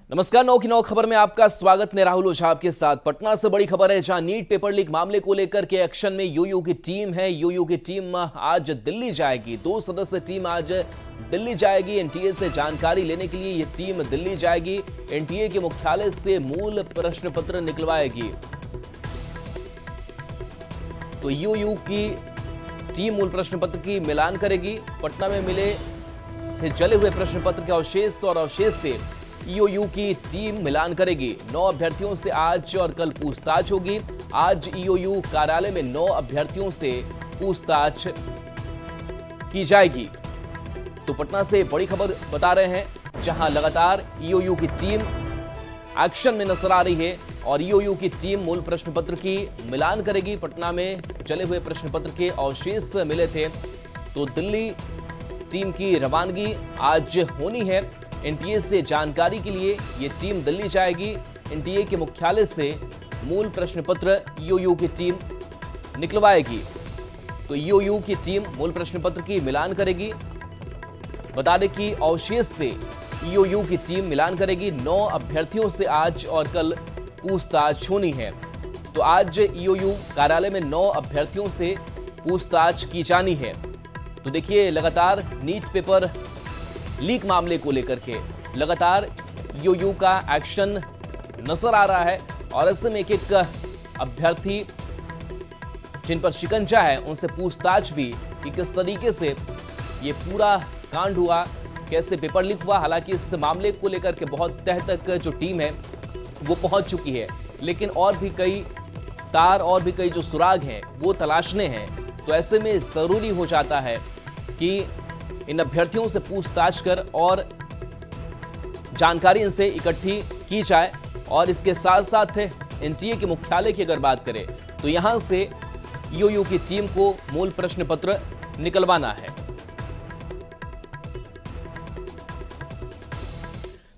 नमस्कार। 9 की 9 खबर में आपका स्वागत। मैं राहुल ओझा आपके साथ। पटना से बड़ी खबर है, जहां नीट पेपर लीक मामले को लेकर के एक्शन में यूयू की टीम है। यूयू की टीम आज दिल्ली जाएगी। 2 सदस्य टीम आज दिल्ली जाएगी। एनटीए से जानकारी लेने के लिए ये टीम दिल्ली जाएगी। एनटीए के मुख्यालय से मूल प्रश्न पत्र निकलवाएगी। तो यूयू की टीम मूल प्रश्न पत्र की मिलान करेगी। पटना में मिले थे जले हुए प्रश्न पत्र के अवशेष और अवशेष से ईओयू की टीम मिलान करेगी। 9 अभ्यर्थियों से आज और कल पूछताछ होगी। आज ईओयू कार्यालय में 9 अभ्यर्थियों से पूछताछ की जाएगी। तो पटना से बड़ी खबर बता रहे हैं, जहां लगातार ईओयू की टीम एक्शन में नजर आ रही है और ईओयू की टीम मूल प्रश्न पत्र की मिलान करेगी। पटना में जले हुए प्रश्न पत्र के अवशेष मिले थे, तो दिल्ली टीम की रवानगी आज होनी है। एनटीए से जानकारी के लिए ये टीम दिल्ली जाएगी। एनटीए के मुख्यालय से मूल प्रश्न पत्र ईओयू की टीम निकलवाएगी। तो ईओयू की टीम मूल प्रश्न पत्र की मिलान करेगी। बता दें कि अवशेष से ईओयू की टीम मिलान करेगी। 9 अभ्यर्थियों से आज और कल पूछताछ होनी है। तो आज ईओयू कार्यालय में 9 अभ्यर्थियों से पूछताछ की जानी है। तो देखिए, लगातार नीट पेपर लीक मामले को लेकर के लगातार यूयू का एक्शन नजर आ रहा है और ऐसे में एक अभ्यर्थी जिन पर शिकंजा है उनसे पूछताछ भी कि किस तरीके से ये पूरा कांड हुआ, कैसे पेपर लीक हुआ। हालांकि इस मामले को लेकर के बहुत तह तक जो टीम है वो पहुंच चुकी है, लेकिन और भी कई तार और भी कई जो सुराग हैं वो तलाशने हैं। तो ऐसे में जरूरी हो जाता है कि इन अभ्यर्थियों से पूछताछ कर और जानकारी इनसे इकट्ठी की जाए। और इसके साथ साथ एनटीए के मुख्यालय की अगर बात करें तो यहां से ईओयू की टीम को मूल प्रश्न पत्र निकलवाना है।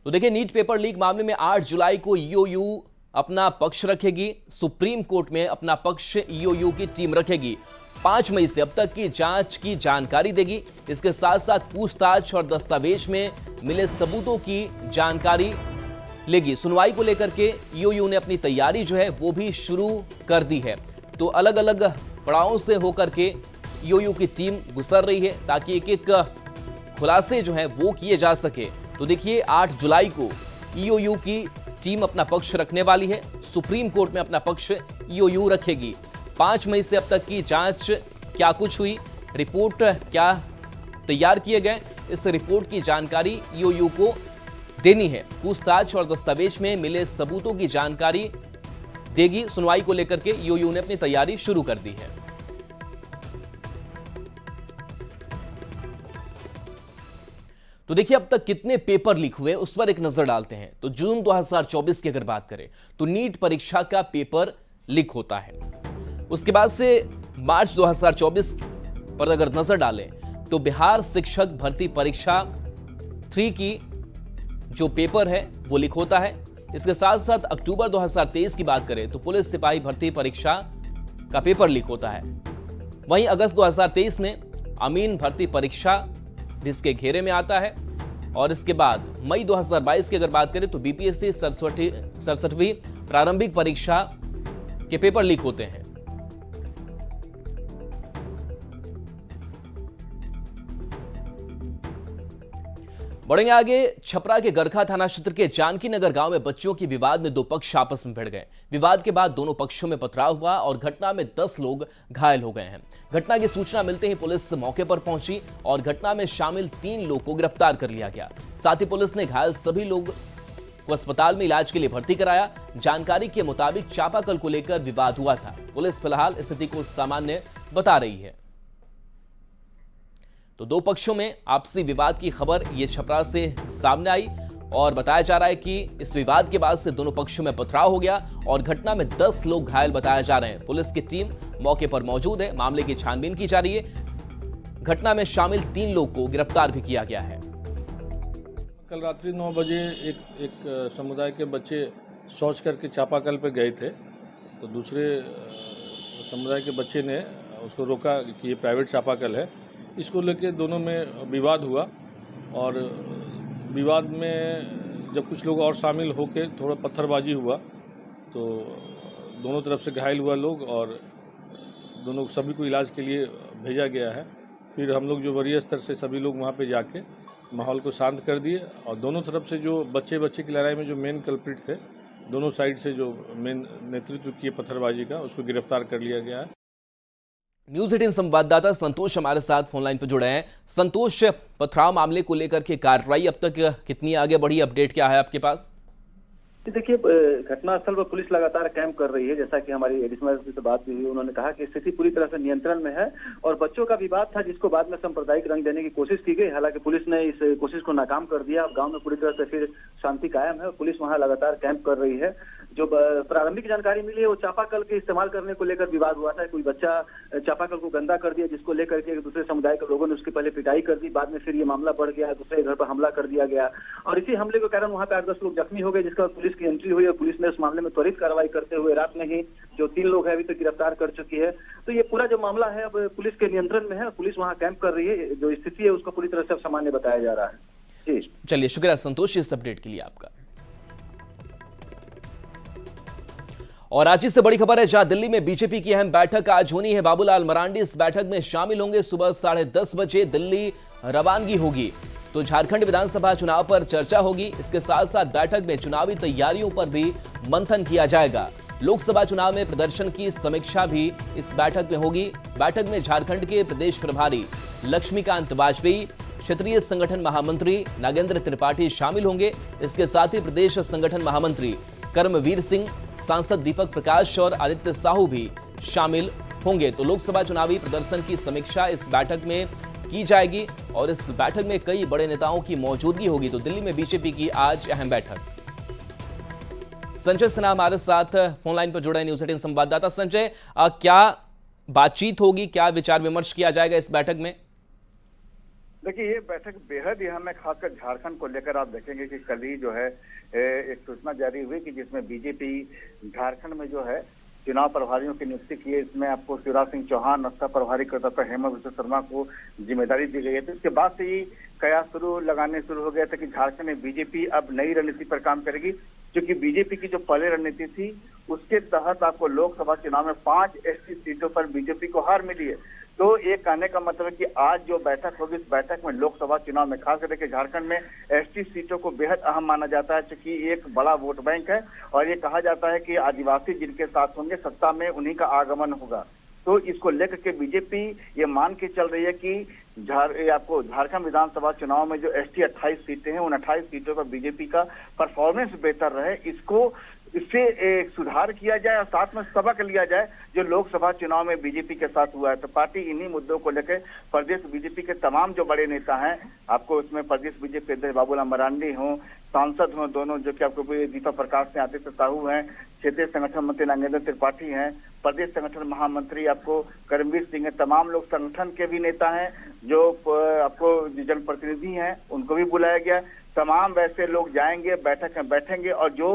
तो देखिए, नीट पेपर लीक मामले में 8 जुलाई को ईओयू अपना पक्ष रखेगी। सुप्रीम कोर्ट में अपना पक्ष ईओयू की टीम रखेगी। 5 मई से अब तक की जांच की जानकारी देगी। इसके साथ साथ पूछताछ और दस्तावेज में मिले सबूतों की जानकारी लेगी। सुनवाई को लेकर के ईओयू ने अपनी तैयारी जो है वो भी शुरू कर दी है। तो अलग अलग पड़ावों से होकर के ईओयू की टीम गुजर रही है ताकि एक एक खुलासे जो है वो किए जा सके। तो देखिए, 8 जुलाई को ईओयू की टीम अपना पक्ष रखने वाली है। सुप्रीम कोर्ट में अपना पक्ष ईओयू रखेगी। 5 मई से अब तक की जांच क्या कुछ हुई, रिपोर्ट क्या तैयार किए गए, इस रिपोर्ट की जानकारी ईओयू को देनी है। पूछताछ और दस्तावेज में मिले सबूतों की जानकारी देगी। सुनवाई को लेकर के ईओयू ने अपनी तैयारी शुरू कर दी है। तो देखिए, अब तक कितने पेपर लीक हुए उस पर एक नजर डालते हैं। तो जून 2024 की अगर बात करें तो नीट परीक्षा का पेपर लीक होता है। उसके बाद से मार्च 2024 पर अगर नजर डालें तो बिहार शिक्षक भर्ती परीक्षा 3 की जो पेपर है वो लीक होता है। इसके साथ साथ अक्टूबर 2023 की बात करें तो पुलिस सिपाही भर्ती परीक्षा का पेपर लीक होता है। वहीं अगस्त 2023 में अमीन भर्ती परीक्षा भी इसके घेरे में आता है। और इसके बाद मई 2022 की अगर बात करें तो बीपीएससी 67वीं प्रारंभिक परीक्षा के पेपर लीक होते हैं। बढ़ेंगे आगे। छपरा के गरखा थाना क्षेत्र के जानकी नगर गांव में बच्चों की विवाद में 2 पक्ष आपस में भिड़ गए। विवाद के बाद दोनों पक्षों में पथराव हुआ और घटना में 10 लोग घायल हो गए हैं। घटना की सूचना मिलते ही पुलिस मौके पर पहुंची और घटना में शामिल 3 लोग को गिरफ्तार कर लिया गया। साथ ही पुलिस ने घायल सभी लोग को अस्पताल में इलाज के लिए भर्ती कराया। जानकारी के मुताबिक चापाकल को लेकर विवाद हुआ था। पुलिस फिलहाल स्थिति को सामान्य बता रही है। तो 2 पक्षों में आपसी विवाद की खबर ये छपरा से सामने आई और बताया जा रहा है कि इस विवाद के बाद से दोनों पक्षों में पथराव हो गया और घटना में 10 लोग घायल बताए जा रहे हैं। पुलिस की टीम मौके पर मौजूद है। मामले की छानबीन की जा रही है। घटना में शामिल 3 लोग को गिरफ्तार भी किया गया है। कल रात्रि 9 बजे एक समुदाय के बच्चे शौच करके चापाकल पे गए थे, तो दूसरे समुदाय के बच्चे ने उसको रोका कि ये प्राइवेट चापाकल है। इसको लेके दोनों में विवाद हुआ और विवाद में जब कुछ लोग और शामिल होके थोड़ा पत्थरबाजी हुआ तो दोनों तरफ से घायल हुआ लोग और दोनों सभी को इलाज के लिए भेजा गया है। फिर हम लोग जो वरीय स्तर से सभी लोग वहाँ पे जाके माहौल को शांत कर दिए और दोनों तरफ से जो बच्चे की लड़ाई में जो मेन कल्प्रिट थे, दोनों साइड से जो मेन नेतृत्व किए पत्थरबाजी का, उसको गिरफ्तार कर लिया गया है। न्यूज 18 संवाददाता संतोष हमारे साथ फोन लाइन पर जुड़े हैं। संतोष, पथराव मामले को लेकर के कार्रवाई अब तक कितनी आगे बढ़ी, अपडेट क्या है आपके पास? देखिए, घटनास्थल पर पुलिस लगातार कैंप कर रही है। जैसा कि हमारी एडिशनल एसपी से बात हुई, उन्होंने कहा कि स्थिति पूरी तरह से नियंत्रण में है और बच्चों का विवाद था जिसको बाद में सांप्रदायिक रंग देने की कोशिश की गई। हालांकि पुलिस ने इस कोशिश को नाकाम कर दिया। अब गांव में पूरी तरह से फिर शांति कायम है। पुलिस वहां लगातार कैंप कर रही है। जो प्रारंभिक जानकारी मिली है वो चापाकल के इस्तेमाल करने को लेकर विवाद हुआ था। कोई बच्चा चापाकल को गंदा कर दिया, जिसको लेकर के दूसरे समुदाय के लोगों ने उसकी पहले पिटाई कर दी। बाद में फिर ये मामला बढ़ गया, दूसरे घर पर हमला कर दिया गया और इसी हमले के कारण वहां पे 8-10 लोग जख्मी हो गए, जिसका पुलिस की एंट्री हुई और पुलिस ने उस मामले में त्वरित कार्रवाई करते हुए रात में ही जो 3 लोग हैं अभी तक गिरफ्तार कर चुकी है। तो ये पूरा जो मामला है अब पुलिस के नियंत्रण में है। पुलिस वहां कैंप कर रही है। जो स्थिति है उसको पूरी तरह से सामान्य बताया जा रहा है। जी चलिए, शुक्रिया संतोष इस अपडेट के लिए आपका। और आज से बड़ी खबर है, जहां दिल्ली में बीजेपी की अहम बैठक आज होनी है। बाबूलाल मरांडी इस बैठक में शामिल होंगे। सुबह 10:30 बजे दिल्ली रवानगी होगी। तो झारखंड विधानसभा चुनाव पर चर्चा होगी। इसके साथ साथ बैठक में चुनावी तैयारियों पर भी मंथन किया जाएगा। लोकसभा चुनाव में प्रदर्शन की समीक्षा भी इस बैठक में होगी। बैठक में झारखंड के प्रदेश प्रभारी लक्ष्मीकांत वाजपेयी, क्षेत्रीय संगठन महामंत्री नागेंद्र त्रिपाठी शामिल होंगे। इसके साथ ही प्रदेश संगठन महामंत्री कर्मवीर सिंह, सांसद दीपक प्रकाश और आदित्य साहू भी शामिल होंगे। तो लोकसभा चुनावी प्रदर्शन की समीक्षा इस बैठक में की जाएगी और इस बैठक में कई बड़े नेताओं की मौजूदगी होगी। तो दिल्ली में बीजेपी की आज अहम बैठक। संजय सिन्हा हमारे साथ फोन लाइन पर जुड़े न्यूज 18 संवाददाता। संजय, क्या बातचीत होगी, क्या विचार विमर्श किया जाएगा इस बैठक में? देखिए, ये बैठक बेहद अहम है। खासकर झारखंड को लेकर आप देखेंगे कि कल ही जो है एक सूचना जारी हुई कि जिसमें बीजेपी झारखंड में जो है चुनाव प्रभारियों की नियुक्ति की है। इसमें आपको शिवराज सिंह चौहान रक्षा प्रभारी करता हेमंत विश्व शर्मा को जिम्मेदारी दी गई है। तो इसके बाद से ही कयास लगाने शुरू हो गया था कि झारखंड में बीजेपी अब नई रणनीति पर काम करेगी, क्योंकि बीजेपी की जो पहले रणनीति थी उसके तहत आपको लोकसभा चुनाव में 5 एसटी सीटों पर बीजेपी को हार मिली है। तो ये कहने का मतलब है कि आज जो बैठक होगी, इस बैठक में लोकसभा चुनाव में खास करके झारखंड में एसटी सीटों को बेहद अहम माना जाता है, क्योंकि एक बड़ा वोट बैंक है और ये कहा जाता है कि आदिवासी जिनके साथ होंगे सत्ता में उन्हीं का आगमन होगा। तो इसको लेकर के बीजेपी ये मान के चल रही है कि आपको झारखंड विधानसभा चुनाव में जो एसटी 28 सीटें हैं, उन 28 सीटों पर बीजेपी का परफॉर्मेंस बेहतर रहे, इससे सुधार किया जाए और साथ में सबक लिया जाए जो लोकसभा चुनाव में बीजेपी के साथ हुआ है। तो पार्टी इन्हीं मुद्दों को लेकर प्रदेश बीजेपी के तमाम जो बड़े नेता हैं, आपको उसमें प्रदेश बीजेपी अध्यक्ष बाबूलाल मरांडी हों, सांसद हों दोनों, जो कि आपको दीपक प्रकाश ने आदित्य साहू हैं, क्षेत्रीय संगठन मंत्री नागेंद्र त्रिपाठी हैं, प्रदेश संगठन महामंत्री आपको कर्मवीर सिंह है, तमाम लोग संगठन के भी नेता हैं, जो आपको जनप्रतिनिधि हैं उनको भी बुलाया गया। तमाम वैसे लोग जाएंगे, बैठक में बैठेंगे और जो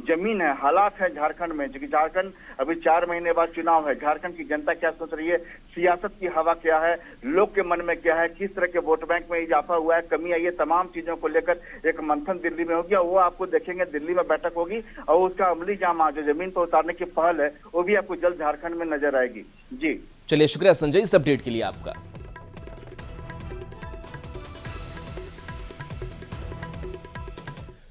जमीन है, हालात है झारखंड में, क्योंकि झारखंड अभी 4 महीने बाद चुनाव है, झारखंड की जनता क्या सोच रही है, सियासत की हवा क्या है, लोग के मन में क्या है, किस तरह के वोट बैंक में इजाफा हुआ है, कमी आई है, तमाम चीजों को लेकर एक मंथन दिल्ली में होगी और वो आपको देखेंगे दिल्ली में बैठक होगी और उसका अमली जामा जो जमीन पर उतारने की पहल है वो भी आपको जल्द झारखंड में नजर आएगी। जी चलिए, शुक्रिया संजय इस अपडेट के लिए आपका।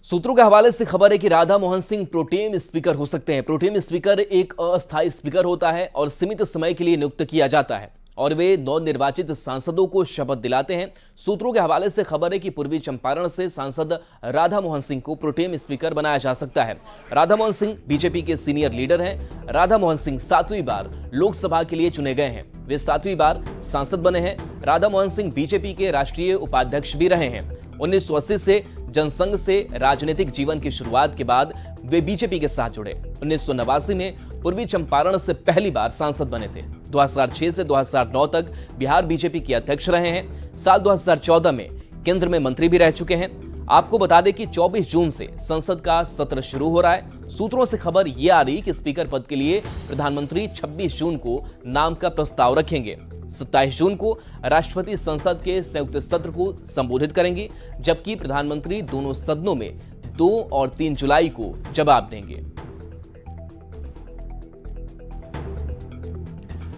सूत्रों के हवाले से खबर है कि राधा मोहन सिंह प्रोटेम स्पीकर हो सकते हैं। प्रोटेम स्पीकर एक अस्थायी स्पीकर होता है और सीमित समय के लिए नियुक्त किया जाता है और वे नवनिर्वाचित सांसदों को शपथ दिलाते हैं। सूत्रों के हवाले से खबर है कि पूर्वी चंपारण से सांसद राधा मोहन सिंह को प्रोटेम स्पीकर बनाया जा सकता है। राधा मोहन सिंह बीजेपी के सीनियर लीडर हैं। राधा मोहन सिंह 7वीं बार लोकसभा के लिए चुने गए हैं। वे 7वीं बार सांसद बने हैं। राधा मोहन सिंह बीजेपी के राष्ट्रीय उपाध्यक्ष भी रहे हैं। 1980 से जनसंघ से राजनीतिक जीवन की शुरुआत के बाद वे बीजेपी के साथ जुड़े। 1989 में पूर्वी चंपारण से पहली बार सांसद बने थे। 2006 से 2009 तक बिहार बीजेपी के अध्यक्ष रहे हैं। साल 2014 में केंद्र में मंत्री भी रह चुके हैं। आपको बता दें कि 24 जून से संसद का सत्र शुरू हो रहा है। सूत्रों से खबर यह आ रही कि स्पीकर पद के लिए प्रधानमंत्री 26 जून को नाम का प्रस्ताव रखेंगे। 27 जून को राष्ट्रपति संसद के संयुक्त सत्र को संबोधित करेंगे, जबकि प्रधानमंत्री दोनों सदनों में 2 और 3 जुलाई को जवाब देंगे।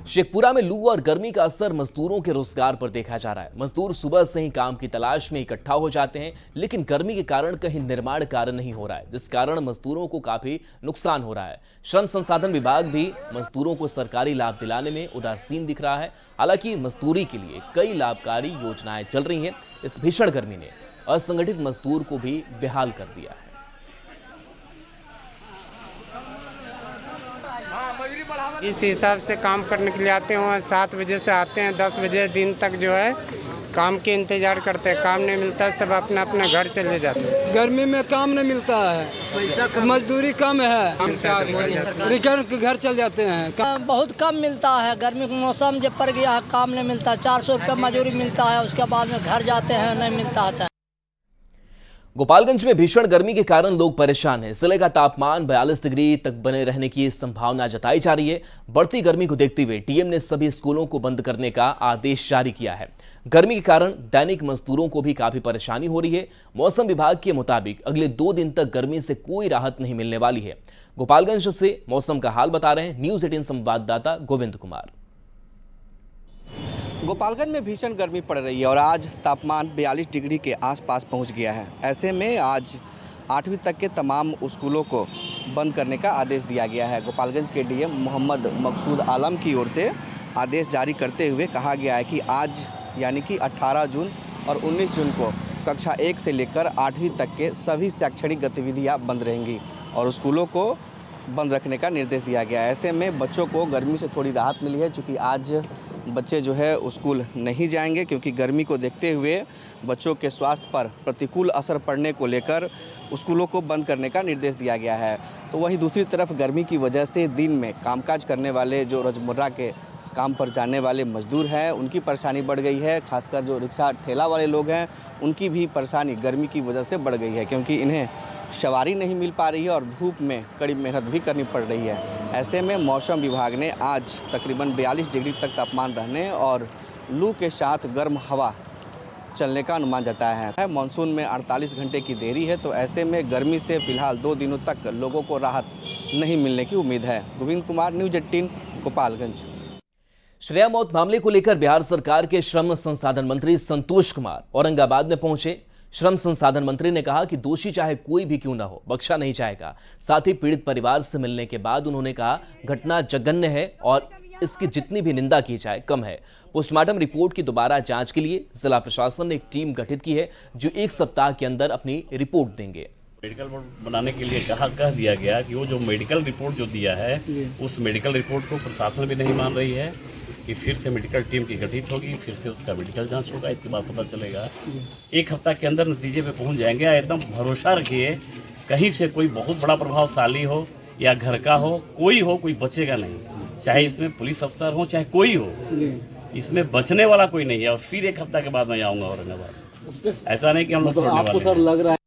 शेखपुरा में लू और गर्मी का असर मजदूरों के रोजगार पर देखा जा रहा है। मजदूर सुबह से ही काम की तलाश में इकट्ठा हो जाते हैं, लेकिन गर्मी के कारण कहीं निर्माण कार्य नहीं हो रहा है, जिस कारण मजदूरों को काफी नुकसान हो रहा है। श्रम संसाधन विभाग भी मजदूरों को सरकारी लाभ दिलाने में उदासीन दिख रहा है। हालांकि मजदूरी के लिए कई लाभकारी योजनाएं चल रही हैं। इस भीषण गर्मी ने असंगठित मजदूर को भी बेहाल कर दिया है। जिस हिसाब से काम करने के लिए आते हैं 7 बजे से आते हैं 10 बजे दिन तक जो है काम के इंतजार करते हैं। काम नहीं मिलता है, सब अपना अपना घर चले जाते हैं। गर्मी में काम नहीं मिलता है, मजदूरी कम है, रिटर्न के घर चल जाते हैं। बहुत कम मिलता है, गर्मी का मौसम जब पड़ गया है काम नहीं मिलता। 400 रुपये मजदूरी मिलता है, उसके बाद में घर जाते हैं, नहीं मिलता है। गोपालगंज में भीषण गर्मी के कारण लोग परेशान हैं। जिले का तापमान 42 डिग्री तक बने रहने की संभावना जताई जा रही है। बढ़ती गर्मी को देखते हुए डीएम ने सभी स्कूलों को बंद करने का आदेश जारी किया है। गर्मी के कारण दैनिक मजदूरों को भी काफी परेशानी हो रही है। मौसम विभाग के मुताबिक अगले 2 दिन तक गर्मी से कोई राहत नहीं मिलने वाली है। गोपालगंज से मौसम का हाल बता रहे हैं न्यूज 18 संवाददाता गोविंद कुमार। गोपालगंज में भीषण गर्मी पड़ रही है और आज तापमान 42 डिग्री के आसपास पहुंच गया है। ऐसे में आज 8वीं तक के तमाम स्कूलों को बंद करने का आदेश दिया गया है। गोपालगंज के डीएम मोहम्मद मकसूद आलम की ओर से आदेश जारी करते हुए कहा गया है कि आज यानी कि 18 जून और 19 जून को कक्षा 1 से लेकर 8वीं तक के सभी शैक्षणिक गतिविधियाँ बंद रहेंगी और स्कूलों को बंद रखने का निर्देश दिया गया है। ऐसे में बच्चों को गर्मी से थोड़ी राहत मिली है, क्योंकि आज बच्चे जो है स्कूल नहीं जाएंगे, क्योंकि गर्मी को देखते हुए बच्चों के स्वास्थ्य पर प्रतिकूल असर पड़ने को लेकर स्कूलों को बंद करने का निर्देश दिया गया है। तो वहीं दूसरी तरफ गर्मी की वजह से दिन में कामकाज करने वाले जो रोजमर्रा के काम पर जाने वाले मजदूर हैं उनकी परेशानी बढ़ गई है। खासकर जो रिक्शा ठेला वाले लोग हैं उनकी भी परेशानी गर्मी की वजह से बढ़ गई है, क्योंकि इन्हें सवारी नहीं मिल पा रही है और धूप में कड़ी मेहनत भी करनी पड़ रही है। ऐसे में मौसम विभाग ने आज तकरीबन 42 डिग्री तक तापमान रहने और लू के साथ गर्म हवा चलने का अनुमान जताया है। मानसून में 48 घंटे की देरी है, तो ऐसे में गर्मी से फिलहाल 2 दिनों तक लोगों को राहत नहीं मिलने की उम्मीद है। गोविंद कुमार, न्यूज 18 गोपालगंज। श्रेया मौत मामले को लेकर बिहार सरकार के श्रम संसाधन मंत्री संतोष कुमार औरंगाबाद में पहुंचे। श्रम संसाधन मंत्री ने कहा कि दोषी चाहे कोई भी क्यों ना हो, बख्शा नहीं जाएगा। साथ ही पीड़ित परिवार से मिलने के बाद उन्होंने कहा घटना जघन्य है और इसकी जितनी भी निंदा की जाए कम है। पोस्टमार्टम रिपोर्ट की दोबारा जांच के लिए जिला प्रशासन ने एक टीम गठित की है, जो 1 सप्ताह के अंदर अपनी रिपोर्ट देंगे। मेडिकल रिपोर्ट बनाने के लिए कह दिया गया कि वो जो मेडिकल रिपोर्ट जो दिया है उस मेडिकल रिपोर्ट को प्रशासन भी नहीं मान रही है, कि फिर से मेडिकल टीम की गठित होगी, फिर से उसका मेडिकल जांच होगा, इसके बाद पता चलेगा। 1 हफ्ता के अंदर नतीजे पे पहुंच जाएंगे। एकदम भरोसा रखिए, कहीं से कोई बहुत बड़ा प्रभावशाली हो या घर का हो, कोई बचेगा नहीं। चाहे इसमें पुलिस अफसर हो, चाहे कोई हो, इसमें बचने वाला कोई नहीं है। और फिर 1 हफ्ता के बाद मैं आऊँगा औरंगाबाद। ऐसा नहीं कि हम लोग आपको सर लग रहा है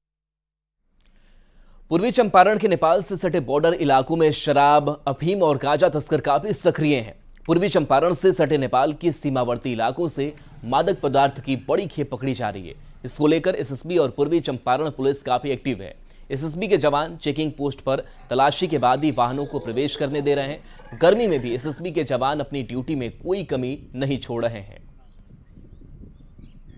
पूर्वी चंपारण के नेपाल से सटे बॉर्डर इलाकों में शराब, अफीम और गांजा तस्कर काफी सक्रिय हैं। पूर्वी चंपारण से सटे नेपाल के सीमावर्ती इलाकों से मादक पदार्थ की बड़ी खेप पकड़ी जा रही है। इसको लेकर एसएसबी और पूर्वी चंपारण पुलिस काफी एक्टिव है। एसएसबी के जवान चेकिंग पोस्ट पर तलाशी के बाद ही वाहनों को प्रवेश करने दे रहे हैं। गर्मी में भी एसएसबी के जवान अपनी ड्यूटी में कोई कमी नहीं छोड़ रहे हैं।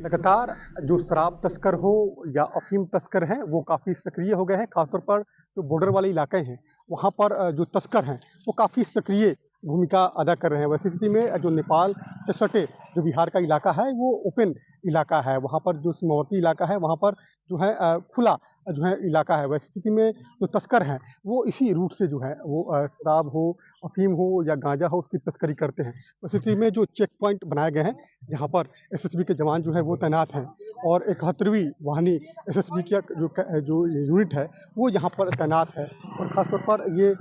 लगातार जो शराब तस्कर हो या अफीम तस्कर हैं वो काफ़ी सक्रिय हो गए हैं। खासतौर पर जो बॉर्डर वाले इलाके हैं वहाँ पर जो तस्कर हैं वो काफ़ी सक्रिय भूमिका अदा कर रहे हैं। वैसी स्थिति में जो नेपाल से सटे जो बिहार का इलाका है वो ओपन इलाका है। वहाँ पर जो सीमावर्ती इलाका है वहाँ पर जो है खुला जो है इलाका है। वैसी स्थिति में जो तस्कर हैं वो इसी रूट से जो है वो शराब हो, अफीम हो या गांजा हो उसकी तस्करी करते हैं। वैसी स्थिति में जो चेक पॉइंट बनाए गए हैं जहाँ पर एसएसबी के जवान जो है वो तैनात हैं और 71वीं वाहिनी एसएसबी की जो यूनिट है वो यहाँ पर तैनात है। और ख़ासतौर पर ये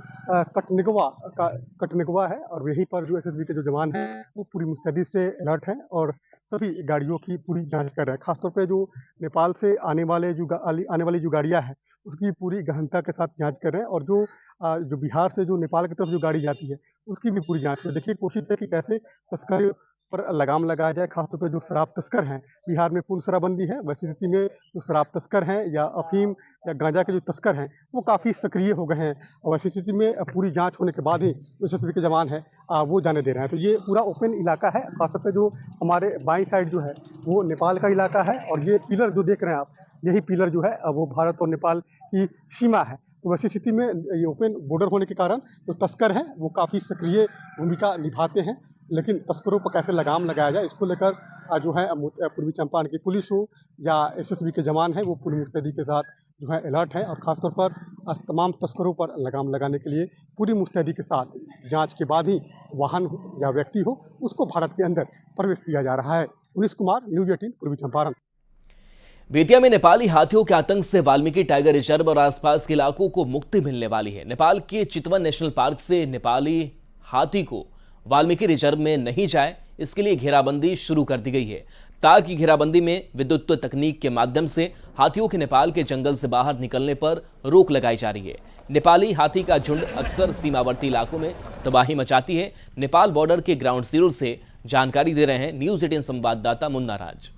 कटनिगवा है और यहीं पर जो एसएसबी के जो जवान हैं वो पूरी मुस्तैदी से अलर्ट हैं और सभी गाड़ियों की पूरी जांच कर रहे हैं। खासतौर पे जो नेपाल से आने वाली जो गाड़ियां हैं उसकी पूरी गहनता के साथ जांच कर रहे हैं और जो बिहार से जो नेपाल की तरफ जो गाड़ी जाती है उसकी भी पूरी जांच कर। देखिए कोशिश है कि कैसे तस्कर पर लगाम लगाया जाए, खासतौर पर जो शराब तस्कर हैं। बिहार में पूर्ण शराबबंदी है, वैसी स्थिति में जो शराब तस्कर हैं या अफीम या गांजा के जो तस्कर हैं वो काफ़ी सक्रिय हो गए हैं, और वैसी स्थिति में पूरी जांच होने के बाद ही जो एसएसबी के जवान हैं वो जाने दे रहे हैं। तो ये पूरा ओपन इलाका है, खासतौर पर जो हमारे बाईं साइड जो है वो नेपाल का इलाका है, और ये पिलर जो देख रहे हैं आप, यही पिलर जो है वो भारत और नेपाल की सीमा है। तो वैसी स्थिति में ये ओपन बॉर्डर होने के कारण जो तस्कर हैं वो काफ़ी सक्रिय भूमिका निभाते हैं, लेकिन तस्करों पर कैसे लगाम लगाया जाए इसको लेकर जो है पूर्वी चंपारण की पुलिस हो या एसएसबी के जवान हैं वो पूरी मुस्तैदी के साथ जो है अलर्ट है, और ख़ासतौर पर तमाम तस्करों पर लगाम लगाने के लिए पूरी मुस्तैदी के साथ जांच के बाद ही वाहन हो या व्यक्ति हो उसको भारत के अंदर प्रवेश दिया जा रहा है। उनीस कुमार, न्यूज़ 18 पूर्वी चंपारण। बेतिया में नेपाली हाथियों के आतंक से वाल्मीकि टाइगर रिजर्व और आसपास के इलाकों को मुक्ति मिलने वाली है। नेपाल के चितवन नेशनल पार्क से नेपाली हाथी को वाल्मीकि रिजर्व में नहीं जाए, इसके लिए घेराबंदी शुरू कर दी गई है। तार की घेराबंदी में विद्युत तकनीक के माध्यम से हाथियों के नेपाल के जंगल से बाहर निकलने पर रोक लगाई जा रही है। नेपाली हाथी का झुंड अक्सर सीमावर्ती इलाकों में तबाही मचाती है। नेपाल बॉर्डर के ग्राउंड जीरो से जानकारी दे रहे हैं न्यूज़ 18 संवाददाता मुन्ना राज।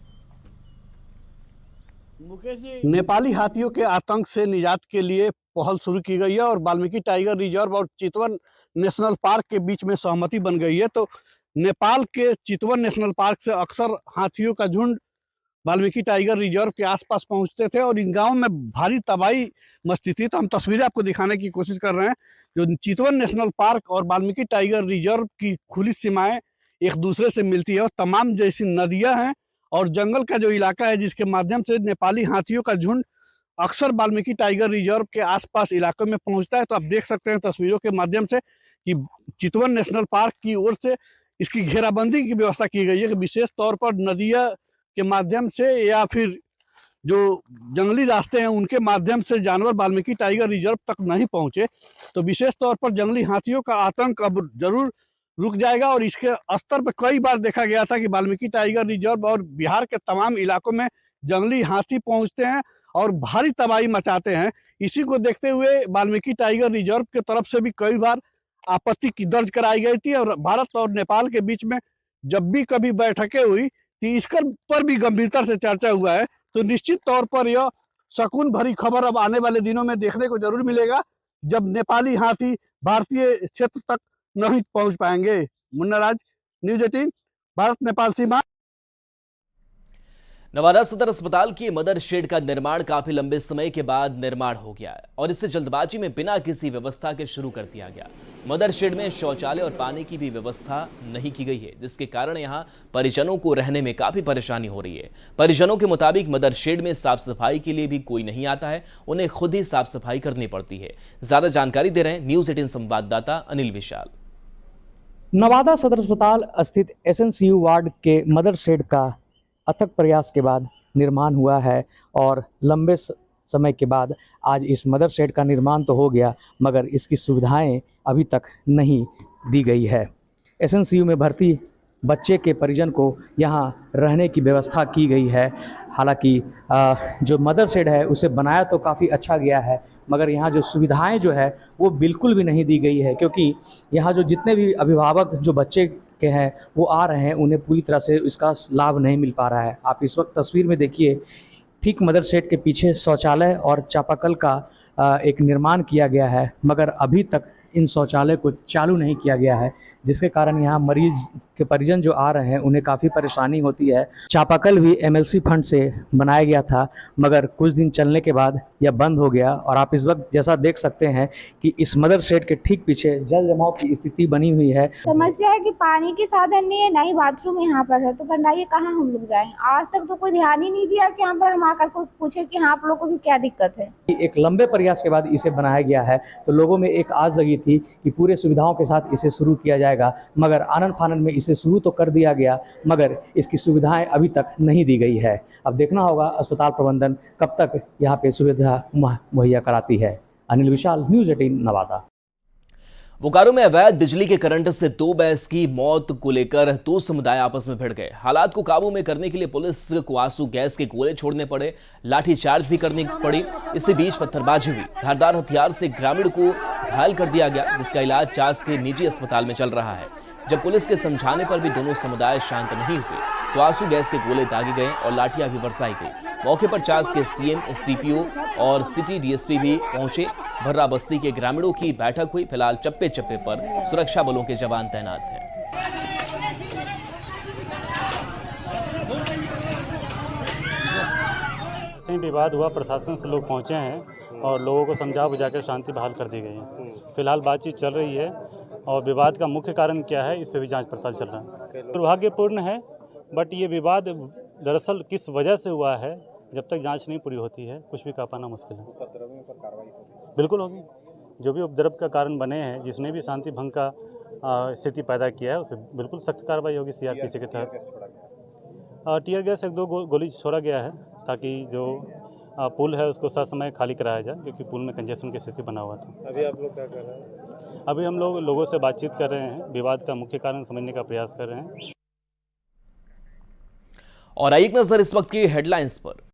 नेपाली हाथियों के आतंक से निजात के लिए पहल शुरू की गई है और वाल्मीकि टाइगर रिजर्व और चितवन नेशनल पार्क के बीच में सहमति बन गई है। तो नेपाल के चितवन नेशनल पार्क से अक्सर हाथियों का झुंड वाल्मीकि टाइगर रिजर्व के आसपास पहुंचते थे और इन गांवों में भारी तबाही मचती थी। तो हम तस्वीरें आपको दिखाने की कोशिश कर रहे हैं। जो चितवन नेशनल पार्क और वाल्मीकि टाइगर रिजर्व की खुली सीमाएं एक दूसरे से मिलती है और तमाम जैसी नदियां हैं और जंगल का जो इलाका है जिसके माध्यम से नेपाली हाथियों का झुंड अक्सर वाल्मीकि टाइगर रिजर्व के आसपास इलाकों में पहुंचता है। तो आप देख सकते हैं तस्वीरों के माध्यम से कि चितवन नेशनल पार्क की ओर से इसकी घेराबंदी की व्यवस्था की गई है कि विशेष तौर पर नदियां के माध्यम से या फिर जो जंगली रास्ते हैं उनके माध्यम से जानवर वाल्मीकि टाइगर रिजर्व तक नहीं पहुंचे। तो विशेष तौर पर जंगली हाथियों का आतंक अब जरूर रुक जाएगा और इसके स्तर पर कई बार देखा गया था कि वाल्मीकि टाइगर रिजर्व और बिहार के तमाम इलाकों में जंगली हाथी पहुंचते हैं और भारी तबाही मचाते हैं। इसी को देखते हुए वाल्मीकि टाइगर रिजर्व की तरफ से भी कई बार आपत्ति की दर्ज कराई गई थी और भारत और नेपाल के बीच में जब भी कभी बैठकें हुई तो इसके पर भी गंभीरता से चर्चा हुआ है। तो निश्चित तौर पर यह सकून भरी खबर अब आने वाले दिनों में देखने को जरूर मिलेगा जब नेपाली हाथी भारतीय क्षेत्र तक नहीं पहुंच पाएंगे। मुन्ना राज, न्यूज़ 18, भारत नेपाल सीमा। नवादा सदर अस्पताल की मदर शेड का निर्माण काफी लंबे समय के बाद निर्माण हो गया है और इसे जल्दबाजी में बिना किसी व्यवस्था के शुरू कर दिया गया। मदर शेड में शौचालय और पानी की भी व्यवस्था नहीं की गई है, जिसके कारण यहां परिजनों को रहने में काफी परेशानी हो रही है। परिजनों के मुताबिक मदर शेड में साफ सफाई के लिए भी कोई नहीं आता है, उन्हें खुद ही साफ सफाई करनी पड़ती है। ज्यादा जानकारी दे रहे हैं न्यूज़ 18 संवाददाता अनिल विशाल। नवादा सदर अस्पताल स्थित एसएनसीयू वार्ड के मदर शेड का अथक प्रयास के बाद निर्माण हुआ है और लंबे समय के बाद आज इस मदर शेड का निर्माण तो हो गया मगर इसकी सुविधाएं अभी तक नहीं दी गई है। एसएनसीयू में भर्ती बच्चे के परिजन को यहाँ रहने की व्यवस्था की गई है। हालांकि जो मदर शेड है उसे बनाया तो काफ़ी अच्छा गया है मगर यहाँ जो सुविधाएं जो है वो बिल्कुल भी नहीं दी गई है, क्योंकि यहाँ जो जितने भी अभिभावक जो बच्चे के हैं वो आ रहे हैं उन्हें पूरी तरह से इसका लाभ नहीं मिल पा रहा है। आप इस वक्त तस्वीर में देखिए, ठीक मदर शेड के पीछे शौचालय और चापाकल का एक निर्माण किया गया है मगर अभी तक इन शौचालय को चालू नहीं किया गया है, जिसके कारण यहाँ मरीज के परिजन जो आ रहे हैं उन्हें काफ़ी परेशानी होती है। चापाकल भी एमएलसी फंड से बनाया गया था मगर कुछ दिन चलने के बाद यह बंद हो गया और आप इस वक्त जैसा देख सकते हैं कि इस मदर शेड के ठीक पीछे जल जमाव की स्थिति बनी हुई है। समस्या है कि पानी के साधन नहीं है, ना ही बाथरूम यहाँ पर है, तो बनाइए कहाँ हम लोग जाएं। आज तक तो कोई ध्यान ही नहीं दिया कि यहाँ पर हम आकर कोई पूछे कि हाँ आप लोगों को भी क्या दिक्कत है। एक लंबे प्रयास के बाद इसे बनाया गया है तो लोगों में एक आस जगी थी कि पूरे सुविधाओं के साथ इसे शुरू किया जाएगा मगर आनन फानन में इसे शुरू तो कर दिया गया मगर इसकी सुविधाएं अभी तक नहीं दी गई है। अब देखना होगा अस्पताल प्रबंधन कब तक यहाँ पे सुविधा मुहैया कराती है। अनिल विशाल, न्यूज़ 18 नवादा। बोकारो में अवैध बिजली के करंट से 2 भैंस की मौत को लेकर 2 समुदाय आपस में भिड़ गए। हालात को काबू में करने के लिए पुलिस को आंसू गैस के गोले छोड़ने पड़े, लाठीचार्ज भी करनी पड़ी। इसी बीच पत्थरबाजी हुई, धारदार हथियार से ग्रामीण को घायल कर दिया गया जिसका इलाज चास के निजी अस्पताल में चल रहा है। जब पुलिस के समझाने पर भी दोनों समुदाय शांत नहीं हुए तो आंसू गैस के गोले दागे गए और लाठियां भी बरसाई गई। मौके पर चास के एसडीएम, एसडीपीओ और सिटी डीएसपी भी पहुंचे। भर्रा बस्ती के ग्रामीणों की बैठक हुई। फिलहाल चप्पे चप्पे पर सुरक्षा बलों के जवान तैनात हैं। विवाद हुआ, प्रशासन से लोग पहुंचे हैं और लोगों को समझा बुझाकर शांति बहाल कर दी गई है। फिलहाल बातचीत चल रही है और विवाद का मुख्य कारण क्या है इस पर भी जांच पड़ताल चल रहा है। दुर्भाग्यपूर्ण है, बट ये विवाद दरअसल किस वजह से हुआ है जब तक जांच नहीं पूरी होती है कुछ भी कह पाना मुश्किल है। बिल्कुल होगी, जो भी उपद्रव का कारण बने हैं, जिसने भी शांति भंग का स्थिति पैदा किया है उस पर बिल्कुल सख्त कार्रवाई होगी सीआरपीसी के तहत। टीयर गैस 1-2 गोली छोड़ा गया है ताकि जो पुल है उसको समय खाली कराया जाए, क्योंकि पुल में कंजेशन की स्थिति बना हुआ था। अभी आप लोग क्या कर रहे हैं? अभी हम लोग लोगों से बातचीत कर रहे हैं, विवाद का मुख्य कारण समझने का प्रयास कर रहे हैं। और एक नजर इस वक्त की हेडलाइंस पर।